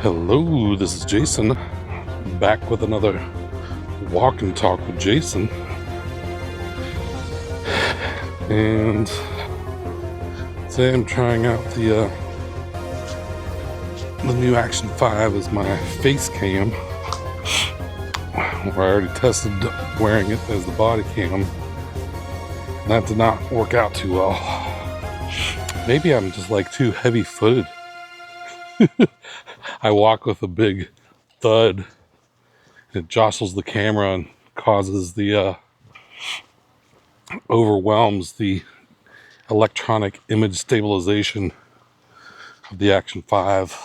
Hello, this is Jason, back with another walk and talk with Jason. And today I'm trying out the new Action 5 as my face cam, where I already tested wearing it as the body cam. That did not work out too well. Maybe I'm just like too heavy-footed. I walk with a big thud. It jostles the camera and causes the overwhelms the electronic image stabilization of the Action 5.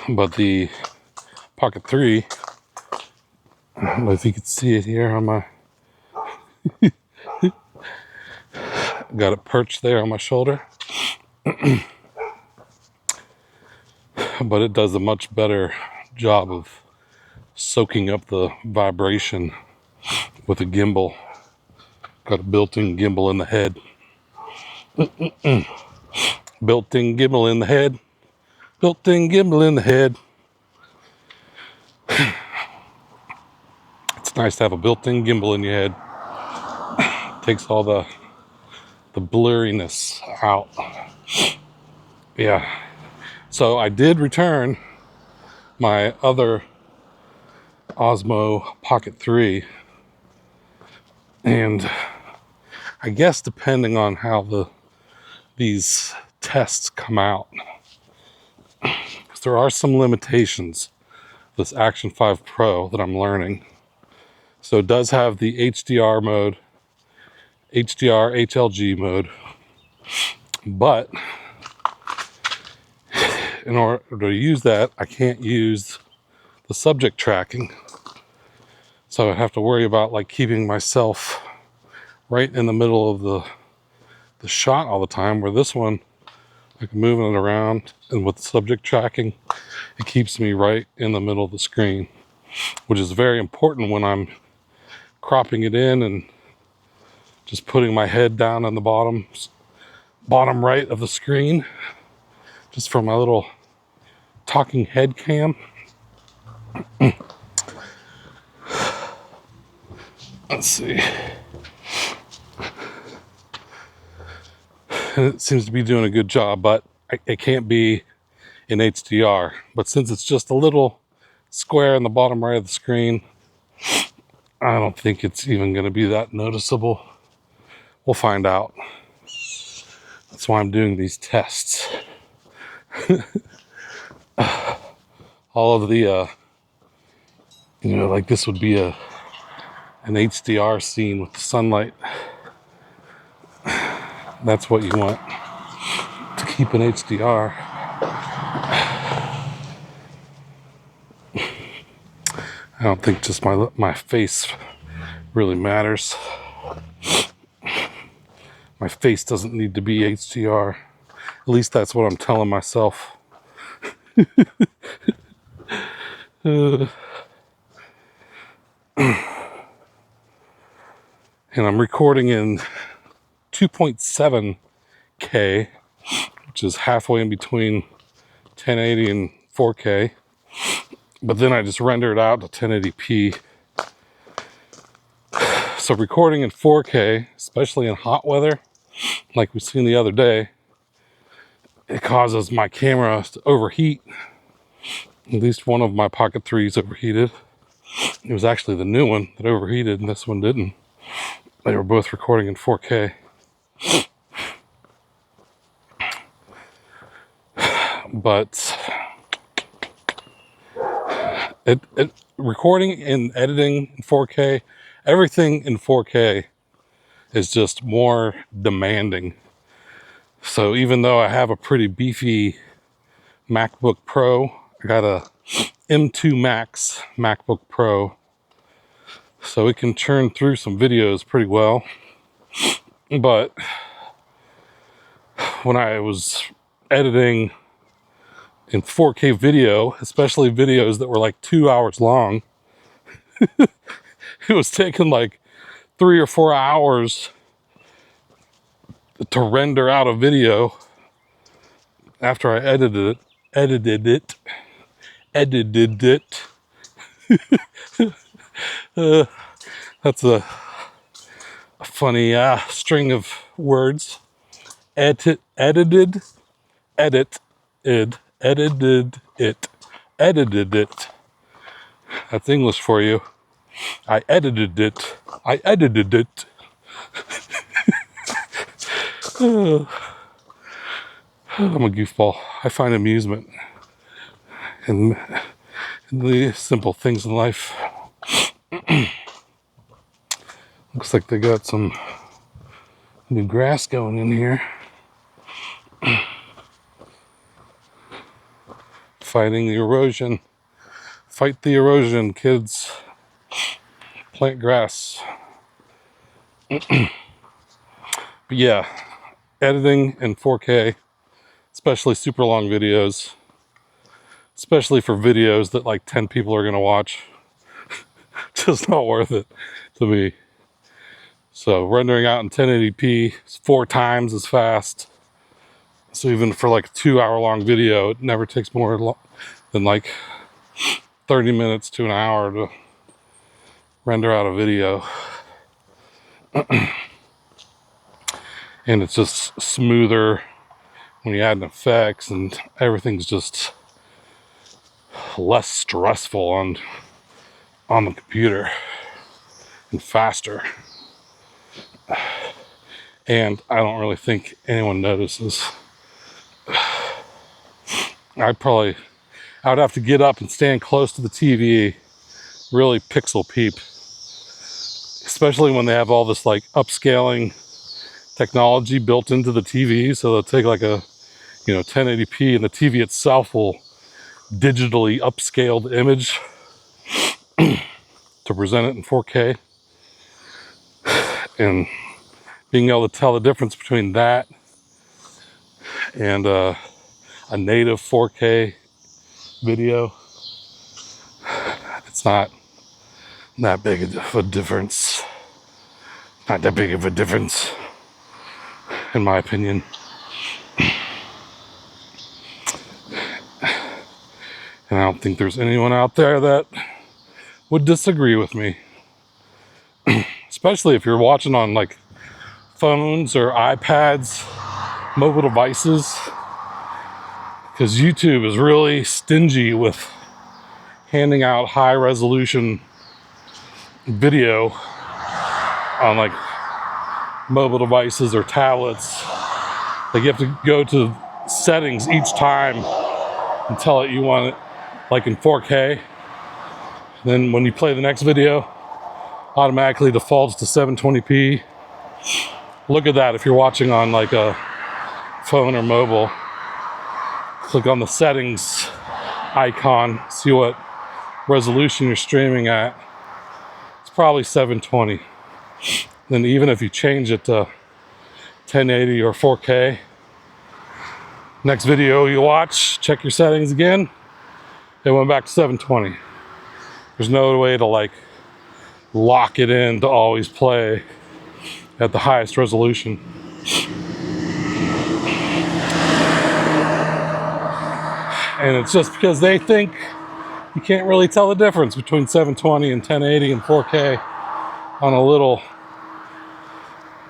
But the Pocket 3, I don't know if you can see it here on my got it perched there on my shoulder. But it does a much better job of soaking up the vibration with a gimbal. Got a built-in gimbal in the head. Built-in gimbal in the head. Built-in gimbal in the head. It's nice to have a built-in gimbal in your head. Takes all the blurriness out. Yeah. So I did return my other Osmo Pocket 3, and I guess depending on how these tests come out, because there are some limitations this Action 5 Pro that I'm learning. So it does have the HDR mode, HDR HLG mode, but in order to use that, I can't use the subject tracking. So I have to worry about like keeping myself right in the middle of the shot all the time, where this one, like moving it around, and with the subject tracking, it keeps me right in the middle of the screen, which is very important when I'm cropping it in and just putting my head down on the bottom right of the screen, just for my little talking head cam. Let's see. And it seems to be doing a good job, but it can't be in HDR. But since it's just a little square in the bottom right of the screen, I don't think it's even going to be that noticeable. We'll find out. That's why I'm doing these tests. All of the, like this would be an HDR scene with the sunlight. That's what you want to keep in HDR. I don't think just my face really matters. My face doesn't need to be HDR. At least that's what I'm telling myself. And I'm recording in 2.7K, which is halfway in between 1080 and 4K. But then I just render it out to 1080p. So recording in 4K, especially in hot weather, like we've seen the other day, it causes my camera to overheat. At least one of my Pocket 3s overheated. It was actually the new one that overheated, and this one didn't. They were both recording in 4K. But it recording and editing in 4K, everything in 4K is just more demanding. So even though I have a pretty beefy MacBook Pro, I got a M2 Max MacBook Pro, so it can churn through some videos pretty well. But when I was editing in 4K video, especially videos that were like 2 hours long, it was taking like 3 or 4 hours to render out a video after I edited it. That's a funny string of words. Edited, edited it, edited it. That's English for you. I edited it. I'm a goofball. I find amusement in the simple things in life. Looks like they got some new grass going in here. Fighting the erosion. Fight the erosion, kids. Plant grass. But yeah, editing in 4K, especially super long videos, especially for videos that like 10 people are going to watch, just not worth it to me. So rendering out in 1080p is 4 times as fast. So even for like a 2-hour long video, it never takes more than like 30 minutes to an hour to render out a video. And it's just smoother when you add in effects, and everything's just less stressful on the computer and faster. And I don't really think anyone notices. I would have to get up and stand close to the TV, really pixel peep, especially when they have all this like upscaling technology built into the TV. So they'll take like a 1080p, and the TV itself will digitally upscale the image to present it in 4K. And being able to tell the difference between that and a native 4K video, it's not that big of a difference. Not that big of a difference, in my opinion. And I don't think there's anyone out there that would disagree with me. Especially if you're watching on like phones or iPads, mobile devices. Because YouTube is really stingy with handing out high resolution video on like mobile devices or tablets. Like you have to go to settings each time and tell it you want it like in 4K. Then when you play the next video, automatically defaults to 720p. Look at that if you're watching on like a phone or mobile. Click on the settings icon, see what resolution you're streaming at. It's probably 720. Then even if you change it to 1080 or 4K, next video you watch, check your settings again, it went back to 720. There's no way to like lock it in to always play at the highest resolution. And it's just because they think you can't really tell the difference between 720 and 1080 and 4K on a little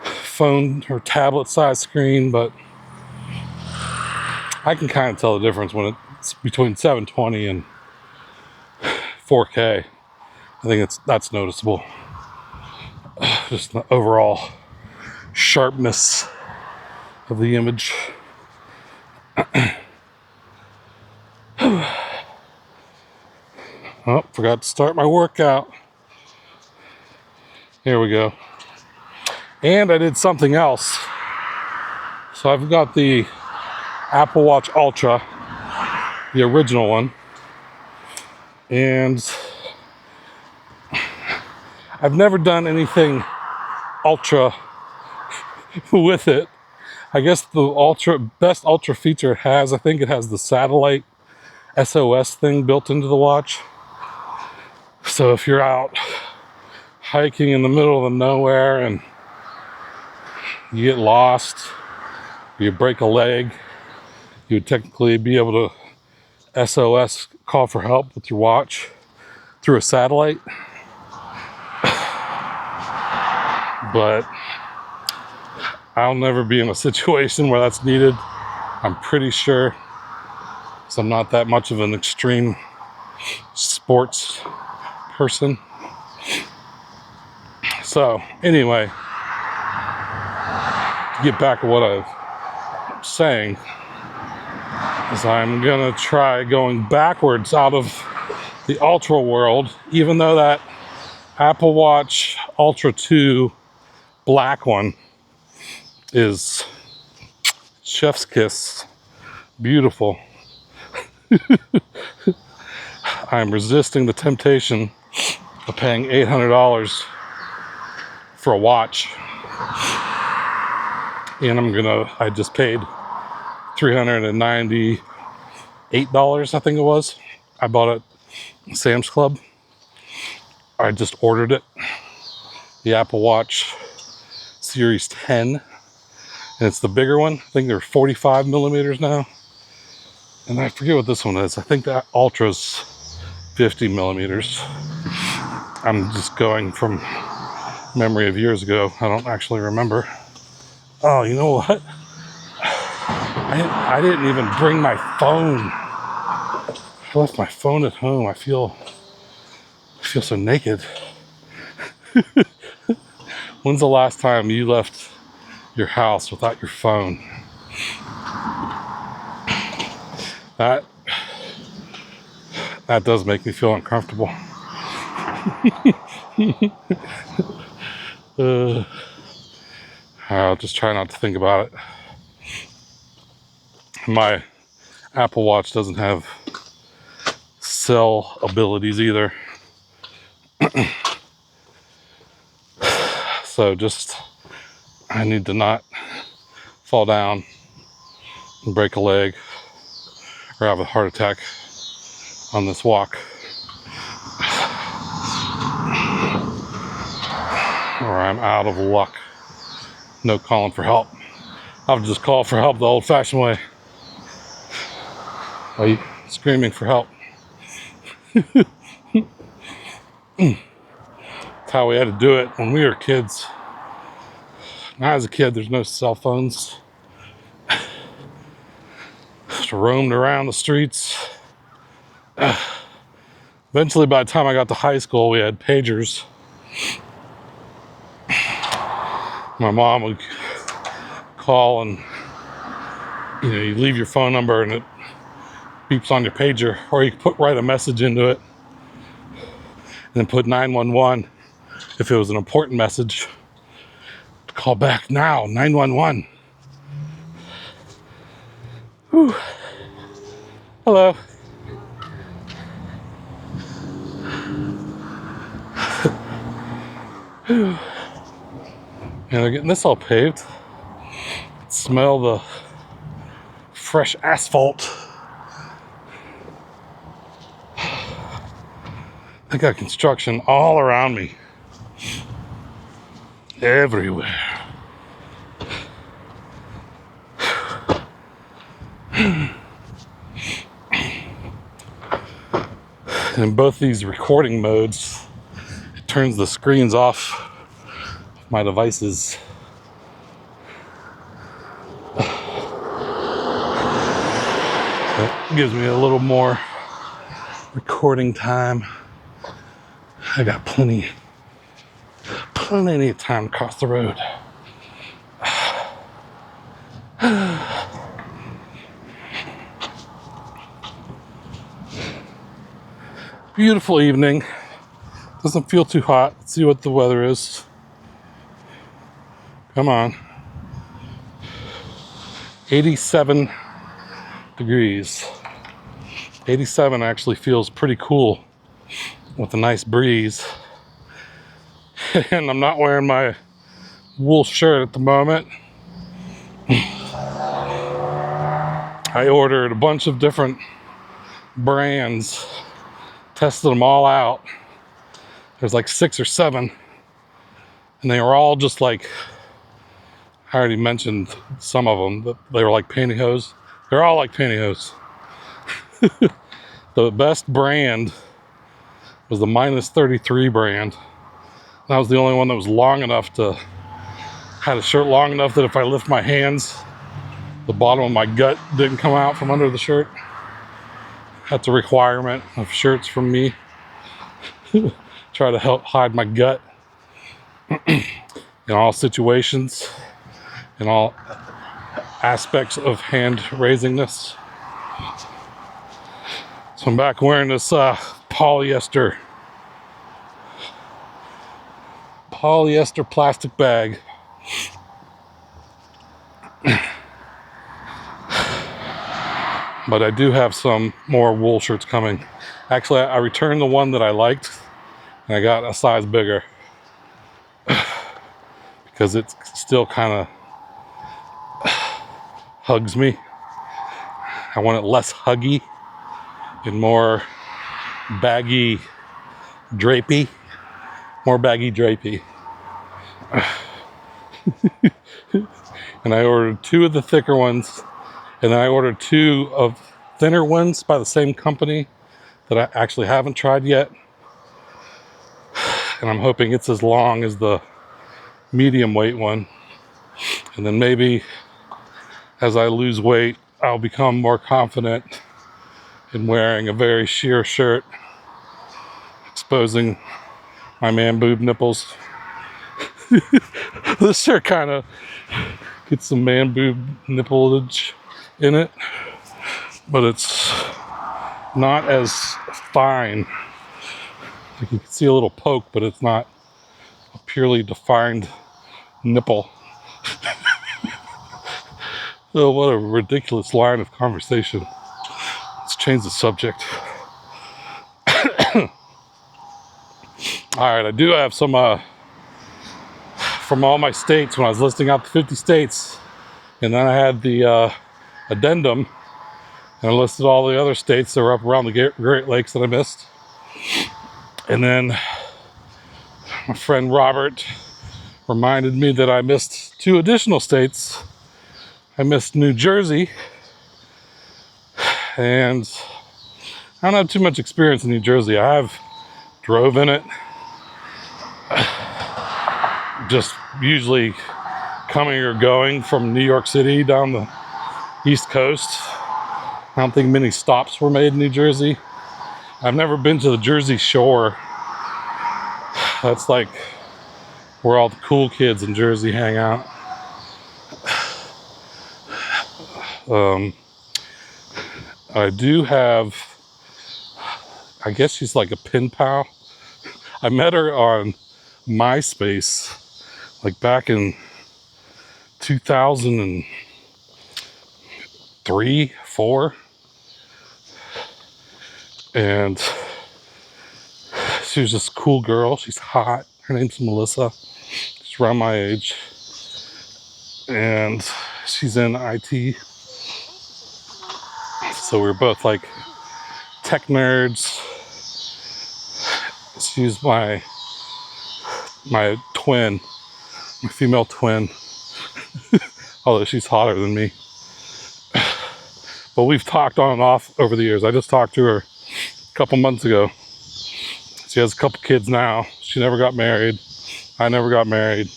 phone or tablet size screen, but I can kind of tell the difference when it's between 720 and 4K. I think that's noticeable. Just the overall sharpness of the image. Oh, forgot to start my workout. Here we go. And I did something else. So I've got the Apple Watch Ultra, the original one. And I've never done anything ultra with it. I guess the best ultra feature it has, I think it has the satellite SOS thing built into the watch. So if you're out hiking in the middle of nowhere and you get lost, you break a leg, You would technically be able to SOS, call for help with your watch through a satellite. But I'll never be in a situation where that's needed. I'm pretty sure, because I'm not that much of an extreme sports person. So anyway, to get back to what I'm saying, is I'm gonna try going backwards out of the Ultra world, even though that Apple Watch Ultra 2 black one is chef's kiss, beautiful. I'm resisting the temptation of paying $800 for a watch, and I just paid $398, I think it was. I bought it at Sam's Club. I just ordered it, the Apple Watch Series 10, and it's the bigger one. I think they're 45 millimeters now, and I forget what this one is. I think that Ultra's 50 millimeters. I'm just going from memory of years ago. I don't actually remember. Oh, you know what? I didn't even bring my phone. I left my phone at home. I feel so naked. When's the last time you left your house without your phone? That does make me feel uncomfortable. I'll just try not to think about it. My Apple Watch doesn't have cell abilities either. So I need to not fall down and break a leg or have a heart attack on this walk, or I'm out of luck. No calling for help. I'll just call for help the old-fashioned way. Are you screaming for help? That's how we had to do it when we were kids. Now as a kid, there's no cell phones. Just roamed around the streets. Eventually, by the time I got to high school, we had pagers. My mom would call and, you leave your phone number and it beeps on your pager, or you could write a message into it and then put 911 if it was an important message. Call back now, 911. Whew. Hello. And they're getting this all paved. Smell the fresh asphalt. I got construction all around me. Everywhere. And in both these recording modes, it turns the screens off my devices. That gives me a little more recording time. I got plenty of time to cross the road. Beautiful evening. Doesn't feel too hot. Let's see what the weather is. Come on. 87 degrees. 87 actually feels pretty cool with a nice breeze. And I'm not wearing my wool shirt at the moment. I ordered a bunch of different brands, tested them all out. There's like 6 or 7, and they were all just like, I already mentioned some of them, but they were like pantyhose. They're all like pantyhose. The best brand was the -33 brand. That was the only one that was long enough to, had a shirt long enough that if I lift my hands, the bottom of my gut didn't come out from under the shirt. That's a requirement of shirts from me. Try to help hide my gut in all situations, in all aspects of hand raisingness. So I'm back wearing this polyester plastic bag. But I do have some more wool shirts coming. Actually, I returned the one that I liked, and I got a size bigger because it still kind of hugs me. I want it less huggy and more baggy drapey. More baggy drapey. And I ordered 2 of the thicker ones, and then I ordered 2 of thinner ones by the same company that I actually haven't tried yet. And I'm hoping it's as long as the medium weight one. And then maybe as I lose weight, I'll become more confident in wearing a very sheer shirt, exposing my man boob nipples. This shirt kind of gets some man boob nippleage in it, but it's not as fine. Like you can see a little poke, but it's not a purely defined nipple. Oh, what a ridiculous line of conversation. Let's change the subject. All right, I do have some from all my states when I was listing out the 50 states, and then I had the addendum, and I listed all the other states that were up around the Great Lakes that I missed. And then my friend Robert reminded me that I missed 2 additional states. I missed New Jersey, and I don't have too much experience in New Jersey. I have drove in it, just usually coming or going from New York City down the East Coast. I don't think many stops were made in New Jersey. I've never been to the Jersey Shore. That's like where all the cool kids in Jersey hang out. I do have, I guess she's like a pen pal. I met her on MySpace, like back in 2003, 4. And she was this cool girl. She's hot. Her name's Melissa. She's around my age. And she's in IT. So we're both like tech nerds. She's my twin, my female twin. Although she's hotter than me. But we've talked on and off over the years. I just talked to her a couple months ago. She has a couple kids now. She never got married. I never got married.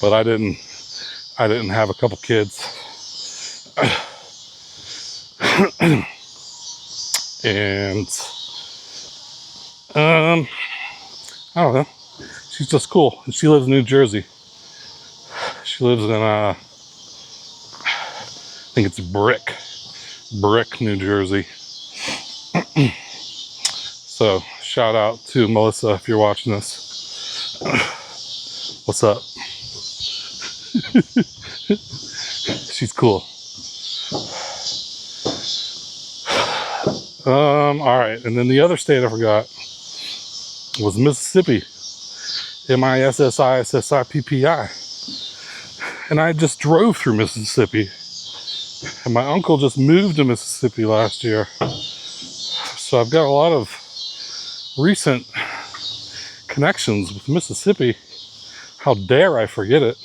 But I didn't have a couple kids. And I don't know. She's just cool. She lives in New Jersey. She lives in I think it's Brick, New Jersey. So shout out to Melissa if you're watching this. What's up? She's cool. All right, and then the other state I forgot was Mississippi. MISSISSIPPI. And I just drove through Mississippi. And my uncle just moved to Mississippi last year. So I've got a lot of recent connections with Mississippi. How dare I forget it?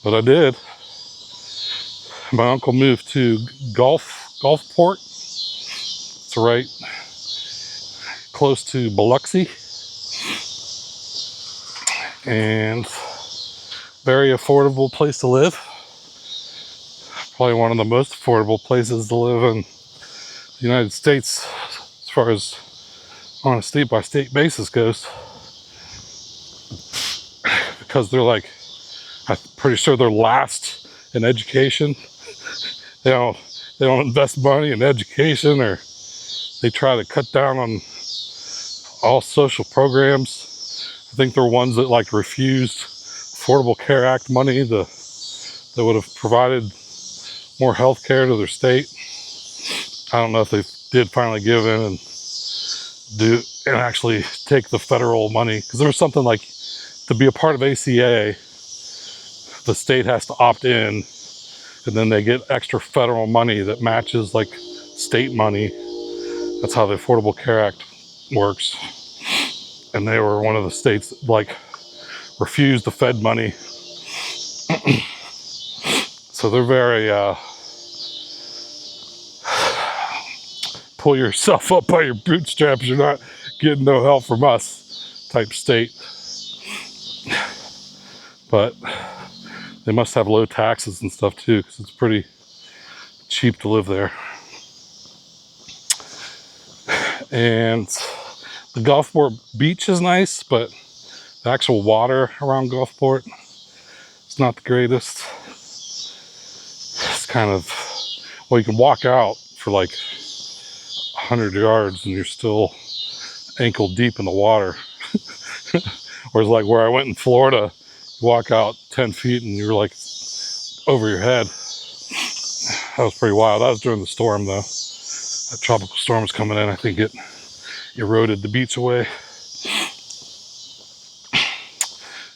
But I did. My uncle moved to Gulfport. It's right close to Biloxi, and very affordable place to live. Probably one of the most affordable places to live in the United States as far as on a state-by-state basis goes, because they're like, I'm pretty sure they're last in education. They don't invest money in education, or they try to cut down on all social programs. I think they're ones that like refused Affordable Care Act money that would have provided more health care to their state. I don't know if they did finally give in and actually take the federal money, because there was something like, to be a part of ACA, the state has to opt in, and then they get extra federal money that matches like state money. That's how the Affordable Care Act works. And they were one of the states that like refused the Fed money. So they're very pull yourself up by your bootstraps, you're not getting no help from us type state. But they must have low taxes and stuff too, because it's pretty cheap to live there. And the Gulfport beach is nice, but the actual water around Gulfport, it's not the greatest. It's kind of, well, you can walk out for like 100 yards and you're still ankle deep in the water. Whereas like where I went in Florida, you walk out 10 feet and you're like over your head. That was pretty wild. That was during the storm though. That tropical storm was coming in. I think it eroded the beach away.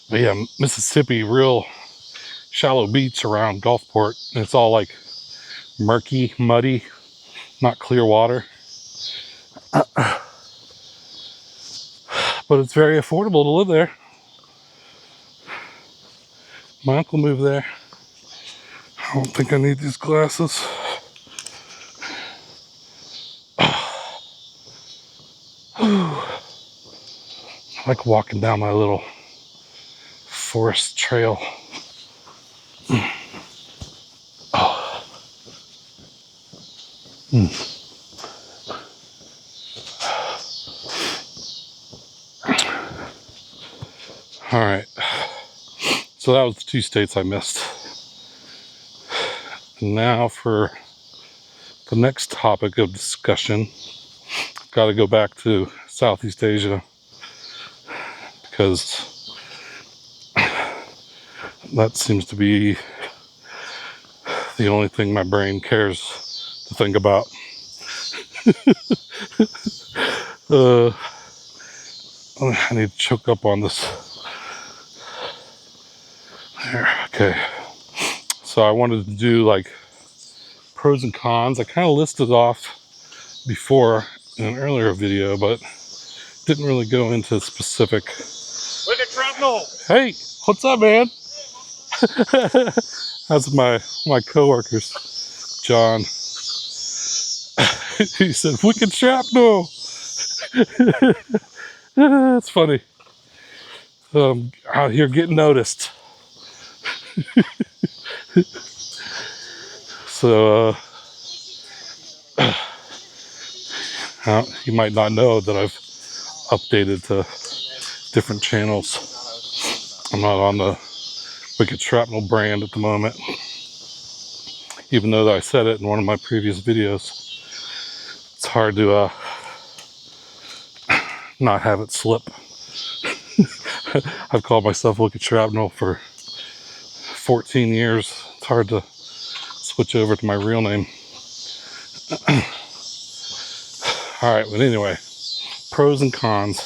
But yeah, Mississippi, real shallow beach around Gulfport. And it's all like murky, muddy, not clear water. But it's very affordable to live there. My uncle moved there. I don't think I need these glasses. I like walking down my little forest trail. Oh. All right. So that was the 2 states I missed. And now for the next topic of discussion, I've got to go back to Southeast Asia, because that seems to be the only thing my brain cares to think about. I need to choke up on this. There, okay. So I wanted to do like pros and cons. I kind of listed off before in an earlier video, but didn't really go into specific. Wicked shrapnel. Hey, what's up, man? That's my coworkers, John. He said, "Wicked shrapnel." That's funny. Out here getting noticed. So you might not know that I've updated to different channels. I'm not on the Wicked Shrapnel brand at the moment, even though I said it in one of my previous videos. It's hard to not have it slip. I've called myself Wicked Shrapnel for 14 years. It's hard to switch over to my real name. Alright, but anyway, pros and cons.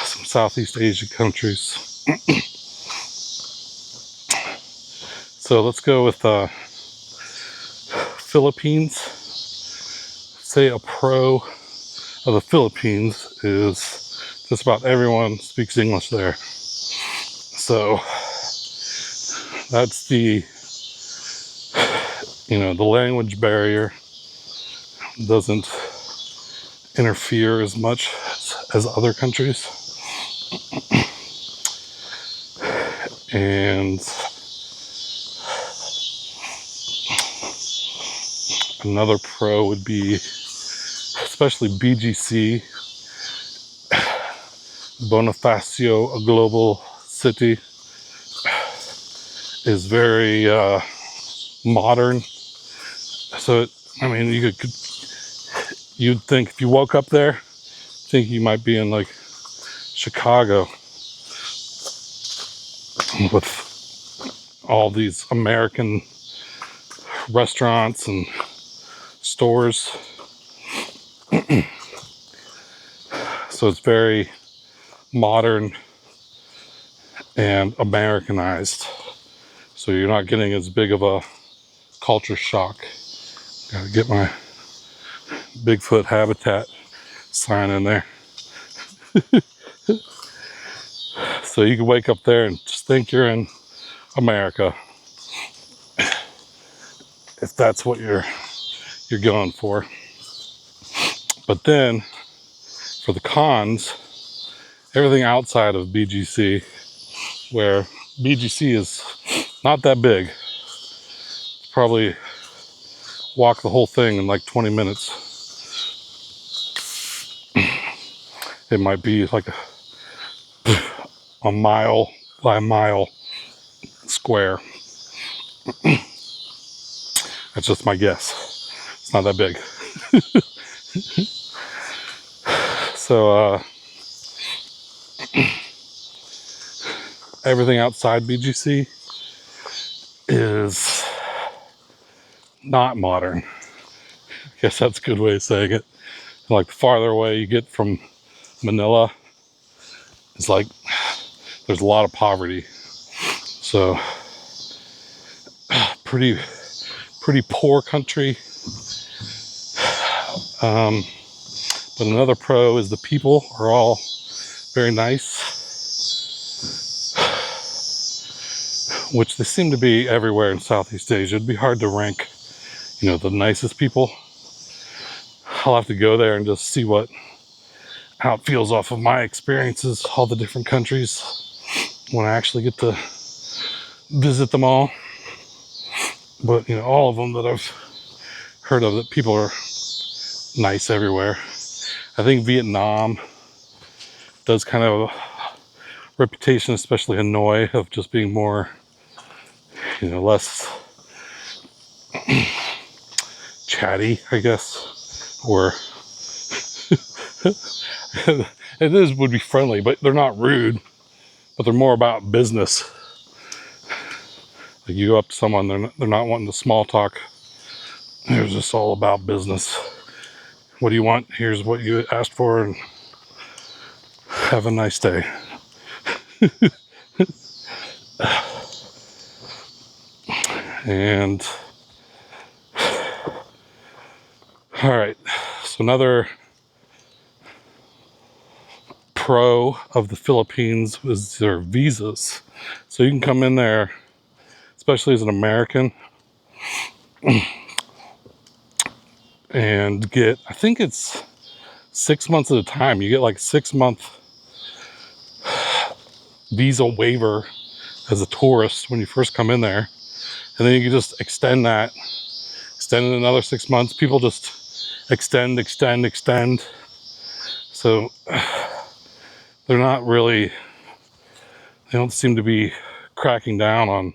Some Southeast Asian countries. So let's go with Philippines. Say a pro of the Philippines is just about everyone speaks English there. So that's the the language barrier doesn't interfere as much as other countries. And another pro would be, especially BGC, Bonifacio Global City, is very modern. So, you'd think if you woke up there, think you might be in like Chicago with all these American restaurants and stores. So it's very modern and Americanized. So you're not getting as big of a culture shock. Gotta get my Bigfoot habitat sign in there. So you can wake up there and just think you're in America, if that's what you're going for. But then for the cons, everything outside of BGC, where BGC is not that big, probably walk the whole thing in like 20 minutes. It might be like a mile by mile square. That's just my guess. It's not that big. So everything outside BGC is not modern. I guess that's a good way of saying it. Like the farther away you get from Manila, it's like there's a lot of poverty. So pretty poor country. But another pro is the people are all very nice, which they seem to be everywhere in Southeast Asia. It'd be hard to rank, the nicest people. I'll have to go there and just see how it feels off of my experiences, all the different countries, when I actually get to visit them all. But all of them that I've heard of, that people are nice everywhere. I think Vietnam does kind of a reputation, especially Hanoi, of just being more, less chatty, I guess, or would be friendly, but they're not rude, but they're more about business. Like you go up to someone, they're not wanting to small talk. They're just all about business. What do you want? Here's what you asked for, and have a nice day. And all right, so another pro of the Philippines was their visas. So you can come in there, especially as an American, and get, I think it's 6 months at a time. You get like 6-month visa waiver as a tourist when you first come in there. And then you can just extend it another 6 months. People just extend. So they're not really, they don't seem to be cracking down on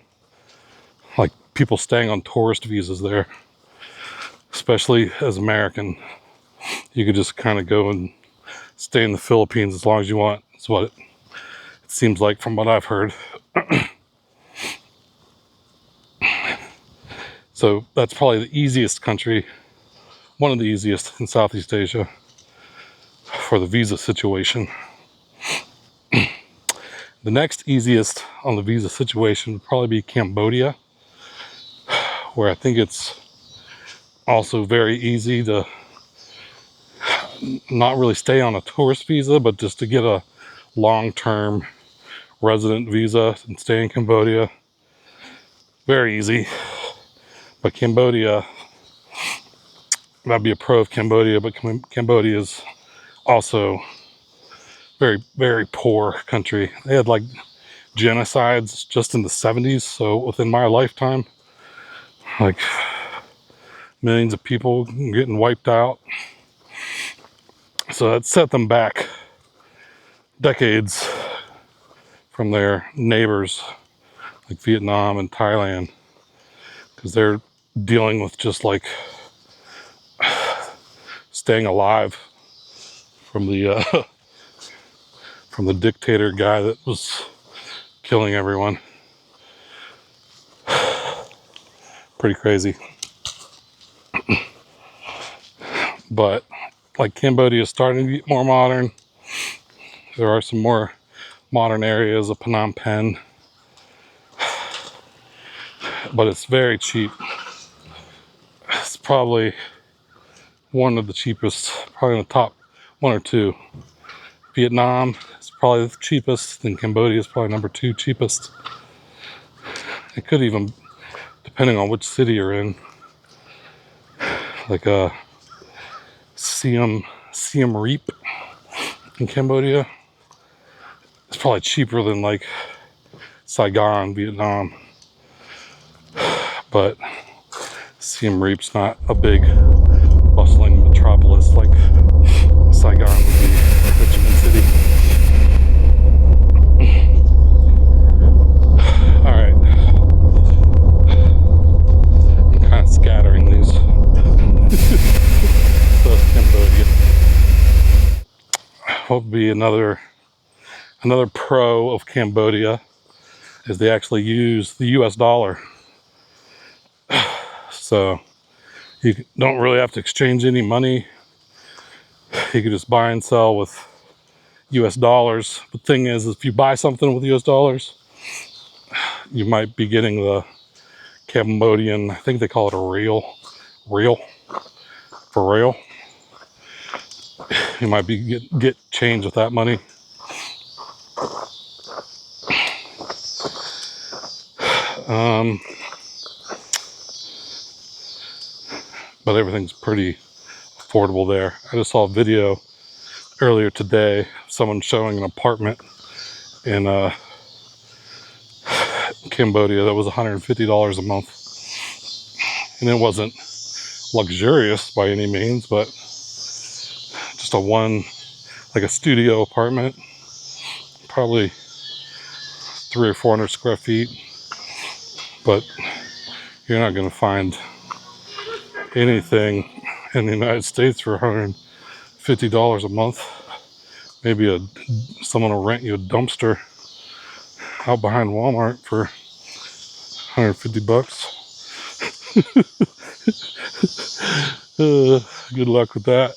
like people staying on tourist visas there. Especially as American, you could just kind of go and stay in the Philippines as long as you want. That's what it seems like from what I've heard. So that's probably the easiest country, one of the easiest in Southeast Asia for the visa situation. The next easiest on the visa situation would probably be Cambodia, where I think it's also very easy to not really stay on a tourist visa, but just to get a long-term resident visa and stay in Cambodia. Very easy. But Cambodia, I'd be a pro of Cambodia, but Cambodia is also very, very poor country. They had like genocides just in the 70s, so within my lifetime, like millions of people getting wiped out. So that set them back decades from their neighbors like Vietnam and Thailand, because they're dealing with just like staying alive from the from the dictator guy that was killing everyone. Pretty crazy. But like Cambodia is starting to get more modern. There are some more modern areas of Phnom Penh, but it's very cheap. It's probably one of the cheapest, probably in the top one or two. Vietnam is probably the cheapest, then Cambodia is probably number 2 cheapest. It could even, depending on which city you're in, like Siem Reap in Cambodia, it's probably cheaper than like Saigon, Vietnam. But Siem Reap's not a big bustling metropolis like Saigon would be, Ho Chi Minh City. All right, I'm kind of scattering these. So that's Cambodia. What would be another pro of Cambodia is they actually use the US dollar. So you don't really have to exchange any money. You can just buy and sell with US dollars. The thing is, if you buy something with US dollars, you might be getting the Cambodian, I think they call it a real, for real. You might be get change with that money. But everything's pretty affordable there. I just saw a video earlier today, someone showing an apartment in Cambodia that was $150 a month. And it wasn't luxurious by any means, but just like a studio apartment, probably 300 or 400 square feet. But you're not going to find anything in the United States for $150 a month. Maybe someone will rent you a dumpster out behind Walmart for 150 bucks. Good luck with that.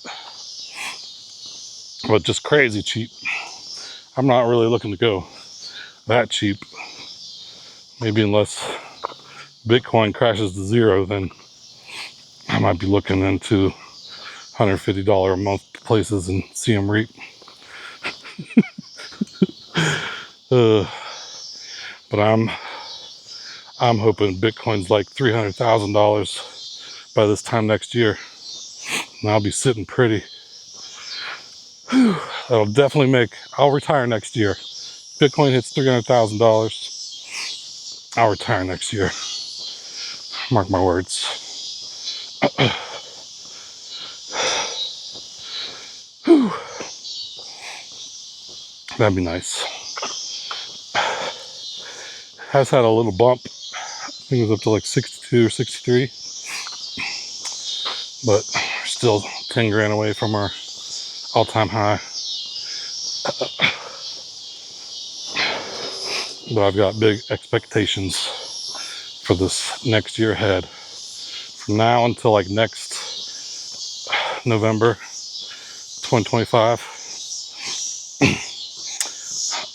But just crazy cheap. I'm not really looking to go that cheap. Maybe unless Bitcoin crashes to zero, then I might be looking into $150 a month places in Siem Reap. But I'm hoping Bitcoin's like $300,000 by this time next year, and I'll be sitting pretty. That'll definitely I'll retire next year. Bitcoin hits $300,000, I'll retire next year. Mark my words. That'd be nice. Has had a little bump. I think it was up to like 62 or 63. But still 10 grand away from our all-time high. But I've got big expectations for this next year ahead. From now until like next November 2025,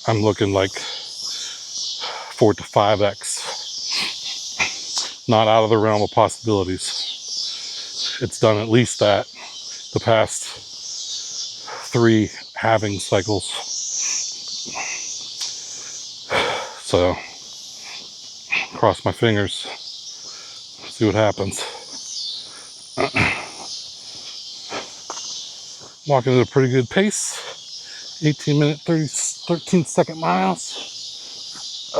I'm looking like 4 to 5x. Not out of the realm of possibilities. It's done at least that the past 3 halving cycles. So cross my fingers. See what happens. Walking at a pretty good pace. 18-minute, 13-second miles.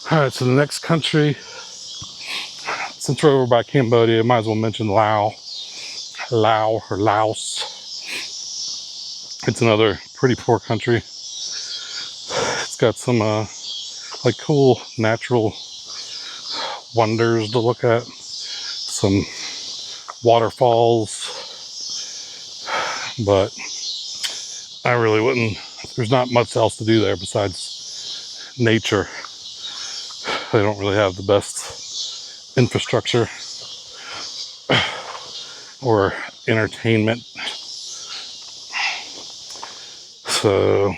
All right, so the next country, since we're over by Cambodia, I might as well mention Laos. It's another pretty poor country. It's got some like cool natural wonders to look at, some waterfalls, but I really wouldn't. There's not much else to do there besides nature. They don't really have the best infrastructure or entertainment. So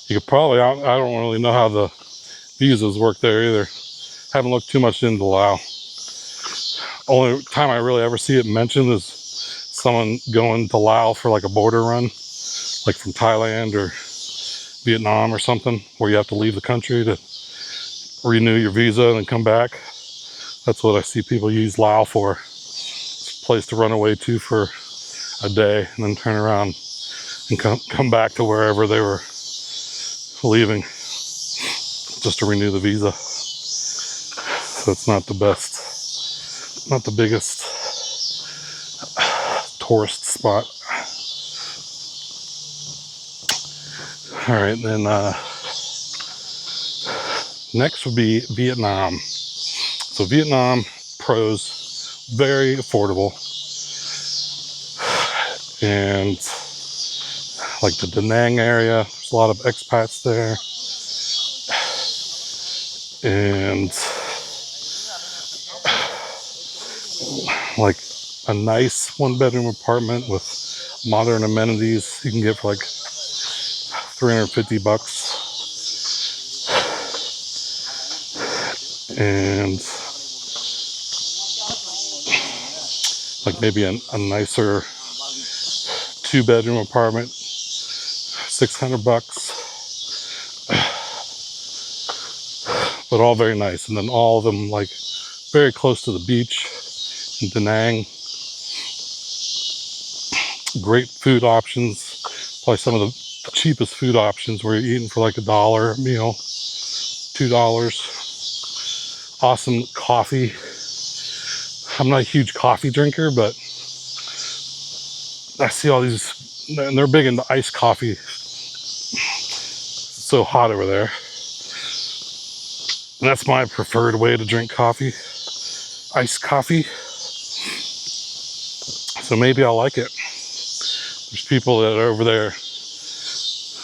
you could probably, I don't really know how the visas work there either. Haven't looked too much into Laos. Only time I really ever see it mentioned is someone going to Laos for like a border run, like from Thailand or Vietnam or something, where you have to leave the country to renew your visa and then come back. That's what I see people use Laos for. It's a place to run away to for a day and then turn around and come back to wherever they were leaving just to renew the visa. So it's not the best, not the biggest tourist spot. All right, then next would be Vietnam. So Vietnam, pros, very affordable. And like the Da Nang area, there's a lot of expats there. And like a nice 1-bedroom apartment with modern amenities you can get for like $350. And like maybe a nicer 2-bedroom apartment, $600. But all very nice. And then all of them like very close to the beach in Da Nang. Great food options. Probably some of the cheapest food options where you're eating for like $1 a meal, $2. Awesome coffee. I'm not a huge coffee drinker, but I see all these, and they're big into iced coffee. It's so hot over there. And that's my preferred way to drink coffee, iced coffee. So maybe I'll like it. There's people that are over there,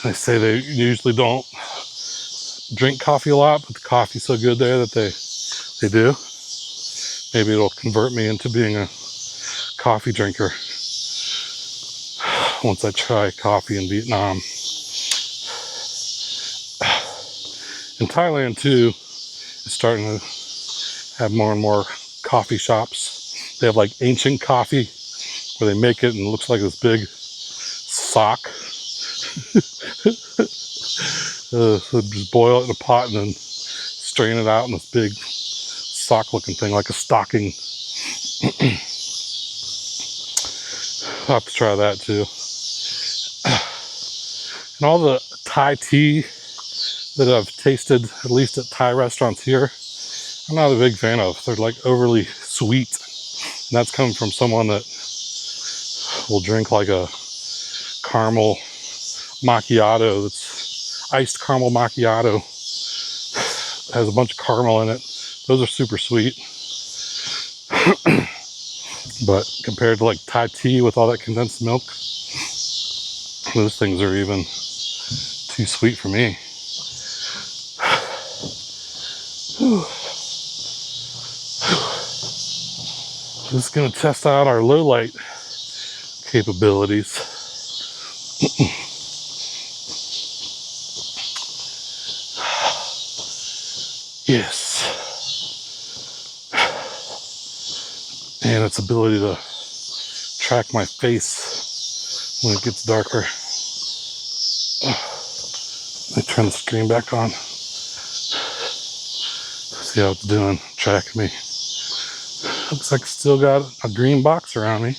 they say they usually don't drink coffee a lot, but the coffee's so good there that they do. Maybe it'll convert me into being a coffee drinker once I try coffee in Vietnam. In Thailand too, it's starting to have more and more coffee shops. They have like ancient coffee where they make it and it looks like this big sock. So just boil it in a pot and then strain it out in this big sock looking thing, like a stocking. I'll have to try that too. And all the Thai tea that I've tasted, at least at Thai restaurants here, I'm not a big fan of. They're like overly sweet. And that's coming from someone that will drink like a caramel macchiato, that's iced caramel macchiato. It has a bunch of caramel in it. Those are super sweet. But compared to like Thai tea with all that condensed milk, those things are even too sweet for me. Just gonna test out our low light capabilities. Yes. And its ability to track my face when it gets darker. Turn the screen back on. See how it's doing, tracking me. Looks like it's still got a green box around me.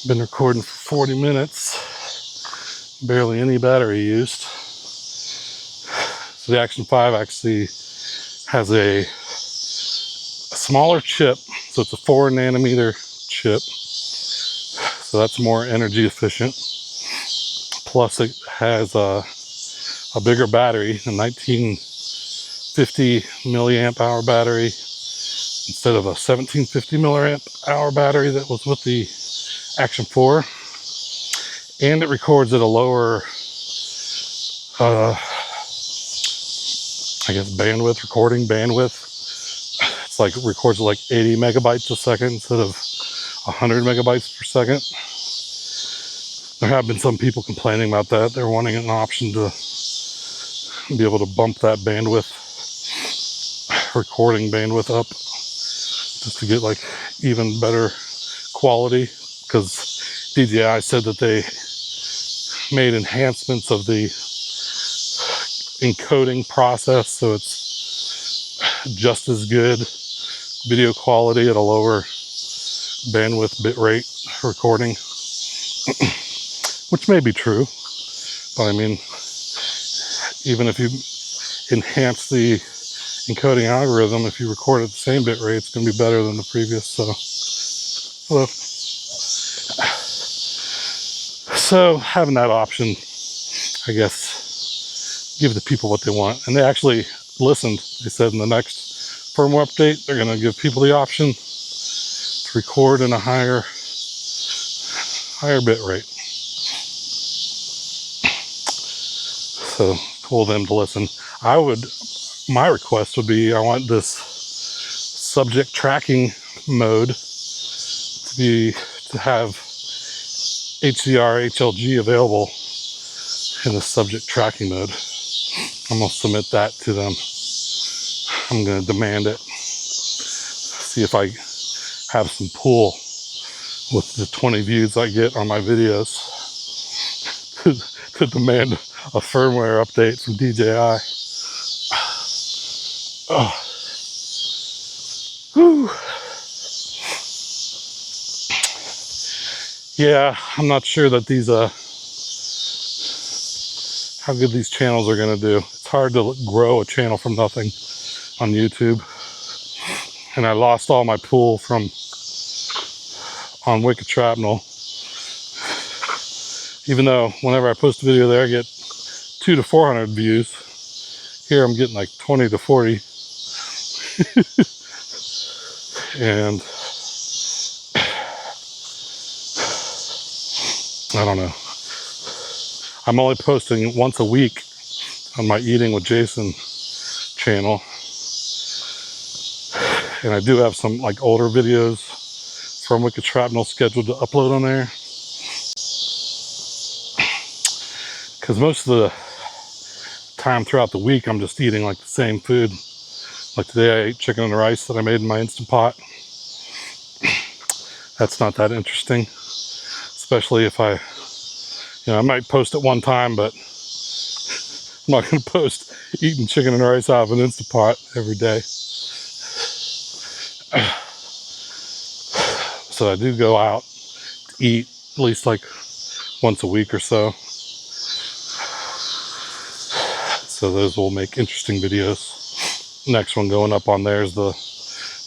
Been recording for 40 minutes. Barely any battery used. So the Action 5 actually has a smaller chip. So it's a 4 nanometer chip. So that's more energy efficient. Plus it has a bigger battery, a 1950 milliamp hour battery instead of a 1750 milliamp hour battery that was with the Action 4. And it records at a lower, I guess, recording bandwidth. It's like it records like 80 megabytes a second instead of 100 megabytes per second. There have been some people complaining about that. They're wanting an option to be able to bump that bandwidth, recording bandwidth up, just to get like even better quality, because DJI said that they made enhancements of the encoding process so it's just as good video quality at a lower bandwidth bitrate recording, which may be true, but I mean, even if you enhance the encoding algorithm, if you record at the same bit rate, it's going to be better than the previous. So having that option, I guess, give the people what they want. And they actually listened. They said in the next firmware update, they're going to give people the option to record in a higher bit rate. So cool of them to listen. My request would be, I want this subject tracking mode to have HDR, HLG available in the subject tracking mode. I'm gonna submit that to them. I'm gonna demand it. See if I have some pull with the 20 views I get on my videos to demand a firmware update from DJI. Oh. Whew. Yeah, I'm not sure that these how good these channels are gonna do. It's hard to grow a channel from nothing on YouTube, and I lost all my pull on Wicked Shrapnel. Even though whenever I post a video there, I get 200 to 400 views. Here I'm getting like 20 to 40. And I don't know. I'm only posting once a week on my Eating with Jason channel. And I do have some like older videos from Wicked Shrapnel scheduled to upload on there. Because most of the time throughout the week, I'm just eating like the same food. Like today I ate chicken and rice that I made in my Instant Pot. That's not that interesting. Especially if I might post it one time, but I'm not going to post eating chicken and rice out of an Instant Pot every day. So I do go out to eat at least like once a week or so. So those will make interesting videos. Next one going up on there is the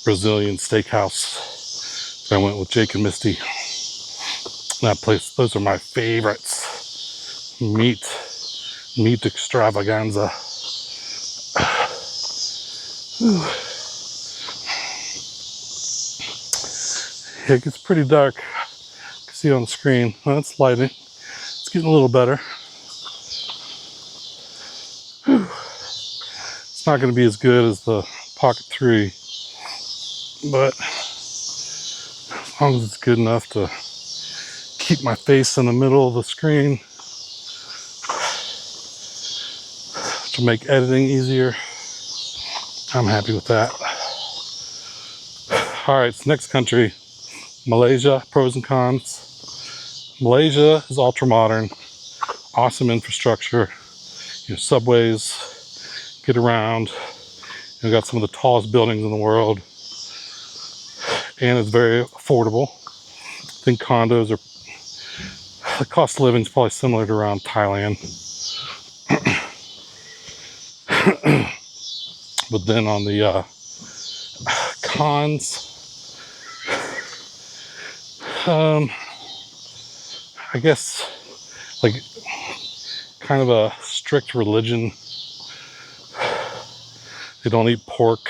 Brazilian steakhouse. I went with Jake and Misty. That place, those are my favorites. Meat extravaganza. It gets pretty dark. You can see it on the screen. Well, it's lighting. It's getting a little better. It's not going to be as good as the Pocket 3, but as long as it's good enough to keep my face in the middle of the screen to make editing easier, I'm happy with that. All right, so next country, Malaysia. Pros and cons. Malaysia is ultra modern, awesome infrastructure, subways, get around. Got some of the tallest buildings in the world, and it's very affordable. I think condos are, the cost of living is probably similar to around Thailand. But then on the cons, I guess like kind of a strict religion. They don't eat pork,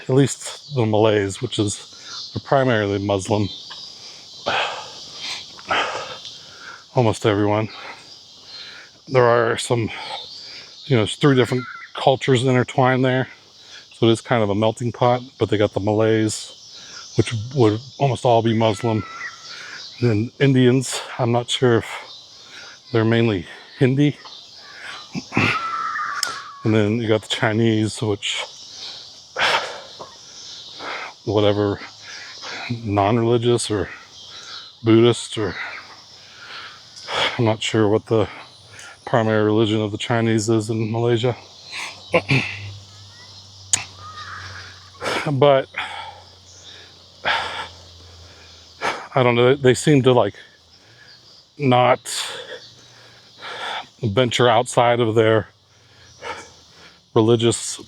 at least the Malays, which is they're primarily Muslim. Almost everyone. There are some, there's 3 different cultures intertwined there, so it is kind of a melting pot. But they got the Malays, which would almost all be Muslim. And then Indians, I'm not sure if they're mainly Hindi. And then you got the Chinese, which whatever, non-religious or Buddhist, or I'm not sure what the primary religion of the Chinese is in Malaysia. But I don't know, they seem to like not venture outside of their religious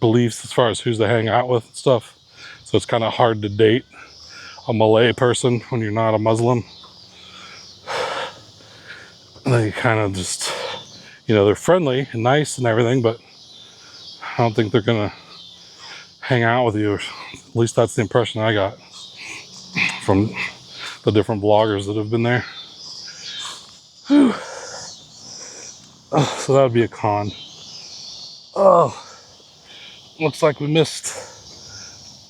beliefs as far as who's they hang out with and stuff. So it's kind of hard to date a Malay person when you're not a Muslim. They kind of just, they're friendly and nice and everything, but I don't think they're gonna hang out with you. At least that's the impression I got from the different vloggers that have been there. Whew. Oh, so that would be a con. Oh, looks like we missed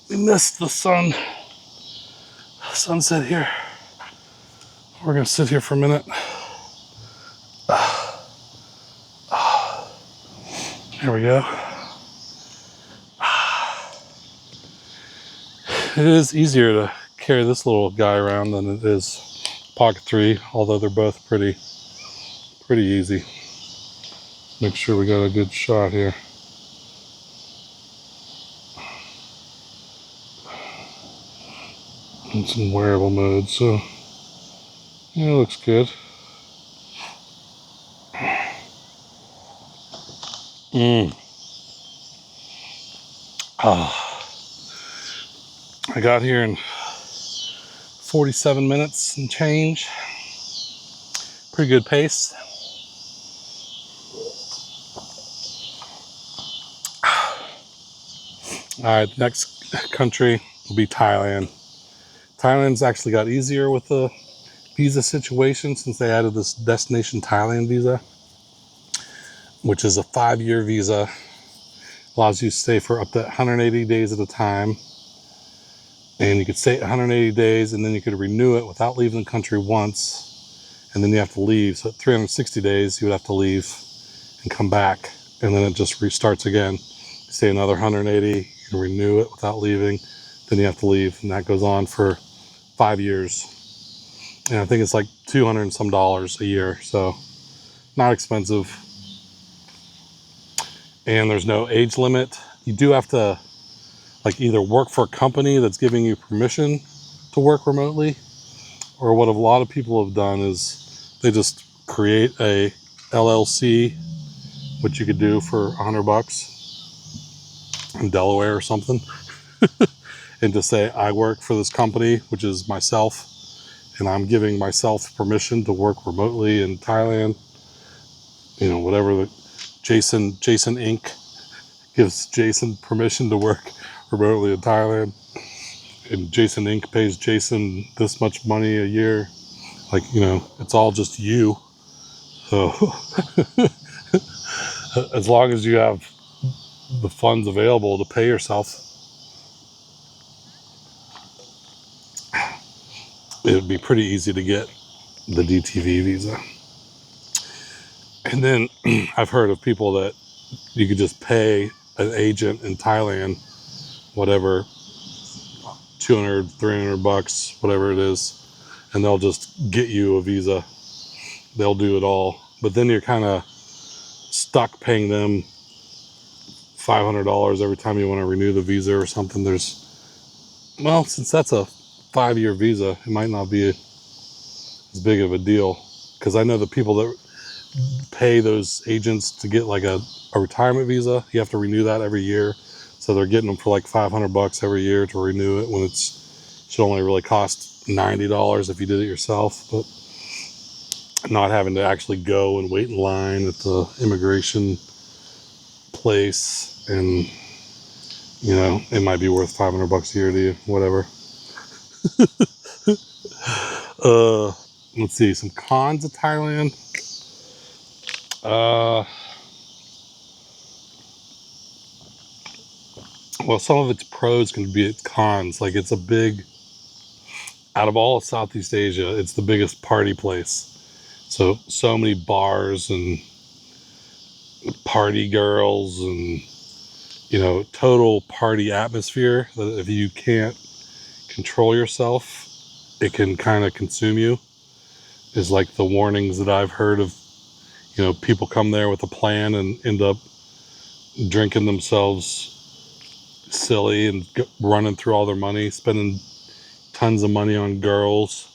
the sunset here. We're gonna sit here for a minute. There we go. It is easier to carry this little guy around than it is Pocket 3, although they're both pretty easy. Make sure we got a good shot here. It's in wearable mode, so yeah, it looks good. I got here in 47 minutes and change. Pretty good pace. All right, next country will be Thailand. Thailand's actually got easier with the visa situation since they added this Destination Thailand visa, which is a 5-year visa. Allows you to stay for up to 180 days at a time. And you could stay 180 days and then you could renew it without leaving the country once. And then you have to leave. So at 360 days, you would have to leave and come back. And then it just restarts again. You stay another 180, you can renew it without leaving. Then you have to leave. And that goes on for 5 years. And I think it's like $200 and some a year. So not expensive. And there's no age limit. You do have to either work for a company that's giving you permission to work remotely, or what a lot of people have done is they just create a LLC, which you could do for $100 in Delaware or something, and to say, I work for this company, which is myself, and I'm giving myself permission to work remotely in Thailand. Whatever the Jason Inc. gives Jason permission to work remotely in Thailand, and Jason Inc. pays Jason this much money a year. It's all just you. So as long as you have the funds available to pay yourself, it would be pretty easy to get the DTV visa. And then I've heard of people that you could just pay an agent in Thailand, whatever, $200, $300, whatever it is, and they'll just get you a visa. They'll do it all. But then you're kind of stuck paying them $500 every time you want to renew the visa or something. Well, since that's a 5-year visa, it might not be as big of a deal, because I know the people that pay those agents to get like a retirement visa, you have to renew that every year. So they're getting them for like $500 every year to renew it, when it should only really cost $90 if you did it yourself. But not having to actually go and wait in line at the immigration place, and it might be worth $500 a year to you, whatever. Let's see, some cons of Thailand. Well, some of its pros can be its cons. Like, it's out of all of Southeast Asia, it's the biggest party place. So many bars and party girls and, total party atmosphere that if you can't control yourself, it can kind of consume you, is like the warnings that I've heard of. People come there with a plan and end up drinking themselves silly and running through all their money, spending tons of money on girls,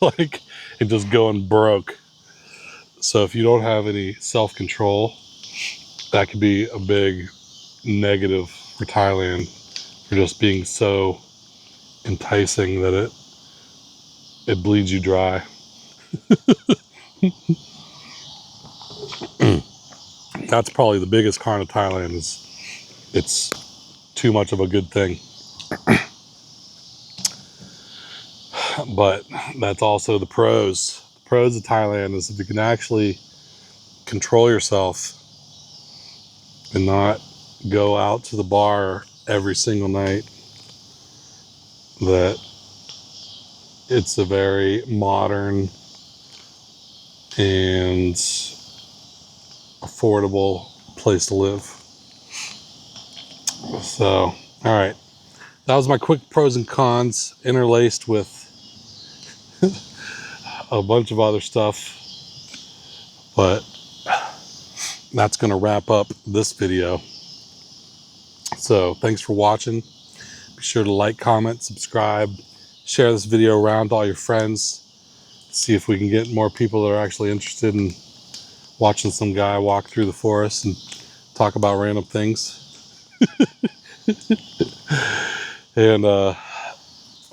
like, and just going broke. So if you don't have any self-control, that could be a big negative for Thailand, for just being so enticing that it bleeds you dry. That's probably the biggest con of Thailand, is it's too much of a good thing. But that's also the pros. The pros of Thailand is if you can actually control yourself and not go out to the bar every single night, that it's a very modern and affordable place to live. So, all right. That was my quick pros and cons, interlaced with a bunch of other stuff. But that's going to wrap up this video. So thanks for watching. Be sure to like, comment, subscribe, share this video around to all your friends. See if we can get more people that are actually interested in watching some guy walk through the forest and talk about random things. And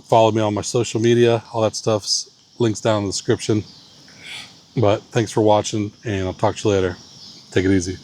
follow me on my social media. All that stuff's links down in the description. But thanks for watching, and I'll talk to you later. Take it easy.